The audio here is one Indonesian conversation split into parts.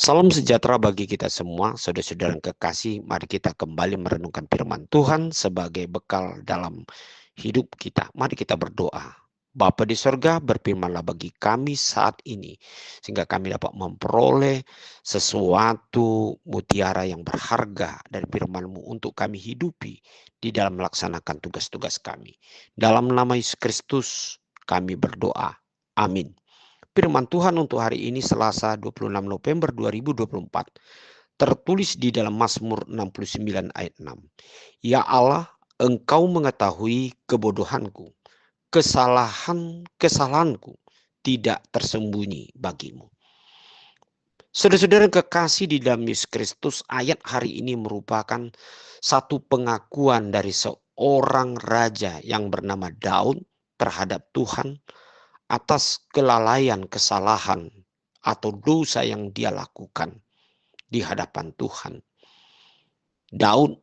Salam sejahtera bagi kita semua, saudara-saudara yang kekasih. Mari kita kembali merenungkan firman Tuhan sebagai bekal dalam hidup kita. Mari kita berdoa. Bapa di sorga, berfirmanlah bagi kami saat ini, sehingga kami dapat memperoleh sesuatu mutiara yang berharga dari firman-Mu untuk kami hidupi di dalam melaksanakan tugas-tugas kami. Dalam nama Yesus Kristus, kami berdoa. Amin. Firman Tuhan untuk hari ini Selasa 26 November 2024 tertulis di dalam Mazmur 69 ayat 6. Ya Allah, Engkau mengetahui kebodohanku, kesalahanku tidak tersembunyi bagimu. Saudara-saudara kekasih di dalam Yesus Kristus, ayat hari ini merupakan satu pengakuan dari seorang raja yang bernama Daud terhadap Tuhan atas kelalaian, kesalahan, atau dosa yang dia lakukan di hadapan Tuhan. Daud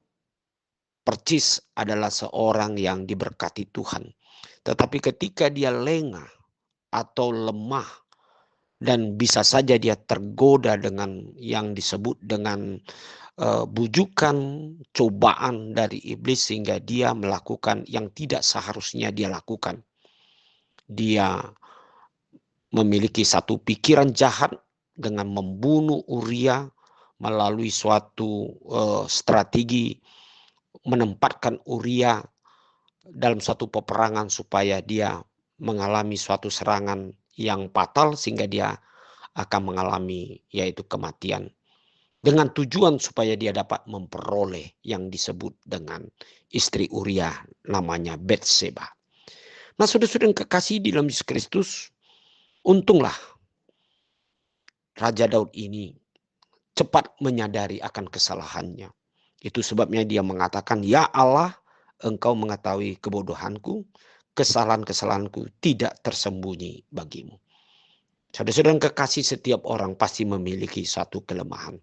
percis adalah seorang yang diberkati Tuhan. Tetapi ketika dia lengah atau lemah dan bisa saja dia tergoda dengan yang disebut dengan bujukan, cobaan dari iblis sehingga dia melakukan yang tidak seharusnya dia lakukan. Dia memiliki satu pikiran jahat dengan membunuh Uria melalui suatu strategi menempatkan Uria dalam suatu peperangan supaya dia mengalami suatu serangan yang fatal sehingga dia akan mengalami yaitu kematian. Dengan tujuan supaya dia dapat memperoleh yang disebut dengan istri Uria namanya Batseba. Nah, saudara-saudara yang kekasih di dalam Yesus Kristus, untunglah Raja Daud ini cepat menyadari akan kesalahannya. Itu sebabnya dia mengatakan, ya Allah, Engkau mengetahui kebodohanku, kesalahan-kesalahanku tidak tersembunyi bagimu. Saudara-saudara yang kekasih, setiap orang pasti memiliki satu kelemahan.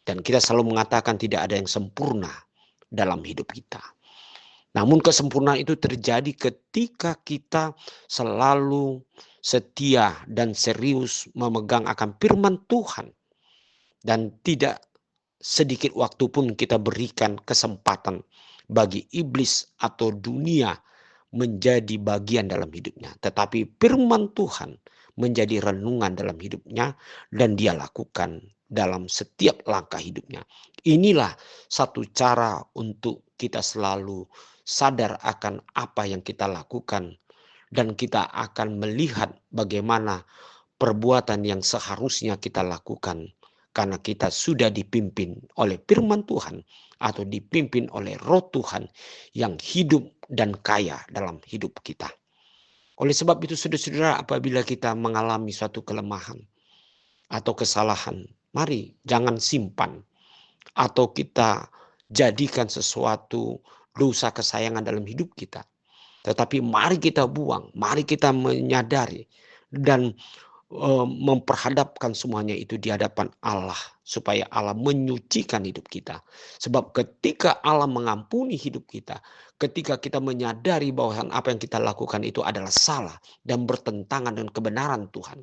Dan kita selalu mengatakan tidak ada yang sempurna dalam hidup kita. Namun kesempurnaan itu terjadi ketika kita selalu setia dan serius memegang akan firman Tuhan. Dan tidak sedikit waktu pun kita berikan kesempatan bagi iblis atau dunia menjadi bagian dalam hidupnya. Tetapi firman Tuhan menjadi renungan dalam hidupnya dan dia lakukan dalam setiap langkah hidupnya. Inilah satu cara untuk kita selalu sadar akan apa yang kita lakukan dan kita akan melihat bagaimana perbuatan yang seharusnya kita lakukan karena kita sudah dipimpin oleh firman Tuhan atau dipimpin oleh roh Tuhan yang hidup dan kaya dalam hidup kita. Oleh sebab itu saudara-saudara, apabila kita mengalami suatu kelemahan atau kesalahan, mari jangan simpan atau kita jadikan sesuatu dosa kesayangan dalam hidup kita. Tetapi mari kita buang, mari kita menyadari dan memperhadapkan semuanya itu di hadapan Allah supaya Allah menyucikan hidup kita. Sebab ketika Allah mengampuni hidup kita, ketika kita menyadari bahwa apa yang kita lakukan itu adalah salah dan bertentangan dengan kebenaran Tuhan,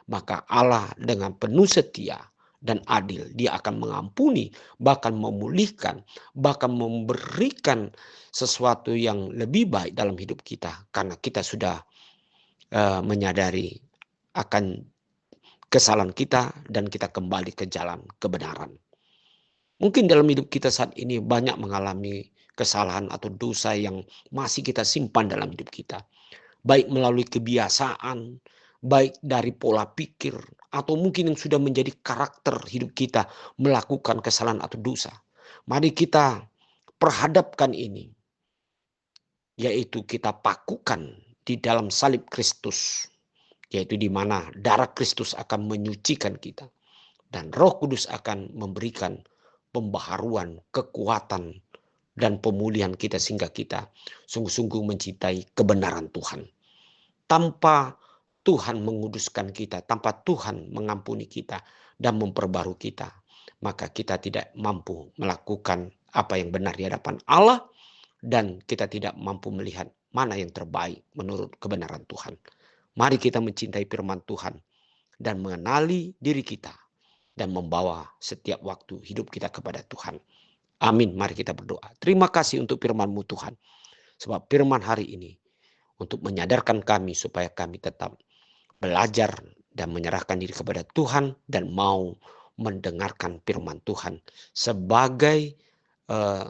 maka Allah dengan penuh setia dan adil, dia akan mengampuni, bahkan memulihkan, bahkan memberikan sesuatu yang lebih baik dalam hidup kita karena kita sudah menyadari akan kesalahan kita dan kita kembali ke jalan kebenaran. Mungkin dalam hidup kita saat ini banyak mengalami kesalahan atau dosa yang masih kita simpan dalam hidup kita. Baik melalui kebiasaan, baik dari pola pikir, atau mungkin yang sudah menjadi karakter hidup kita melakukan kesalahan atau dosa. Mari kita perhadapkan ini, yaitu kita pakukan di dalam salib Kristus. Yaitu di mana darah Kristus akan menyucikan kita. Dan Roh Kudus akan memberikan pembaharuan, kekuatan, dan pemulihan kita sehingga kita sungguh-sungguh mencintai kebenaran Tuhan. Tanpa Tuhan menguduskan kita, tanpa Tuhan mengampuni kita dan memperbarui kita, maka kita tidak mampu melakukan apa yang benar di hadapan Allah dan kita tidak mampu melihat mana yang terbaik menurut kebenaran Tuhan. Mari kita mencintai firman Tuhan dan mengenali diri kita dan membawa setiap waktu hidup kita kepada Tuhan. Amin. Mari kita berdoa. Terima kasih untuk firman-Mu Tuhan. Sebab firman hari ini untuk menyadarkan kami supaya kami tetap belajar dan menyerahkan diri kepada Tuhan dan mau mendengarkan firman Tuhan sebagai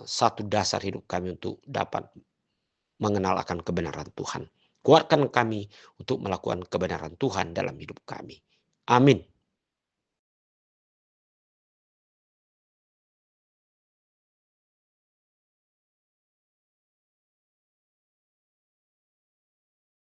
satu dasar hidup kami untuk dapat mengenal akan kebenaran Tuhan. Kuatkan kami untuk melakukan kebenaran Tuhan dalam hidup kami. Amin.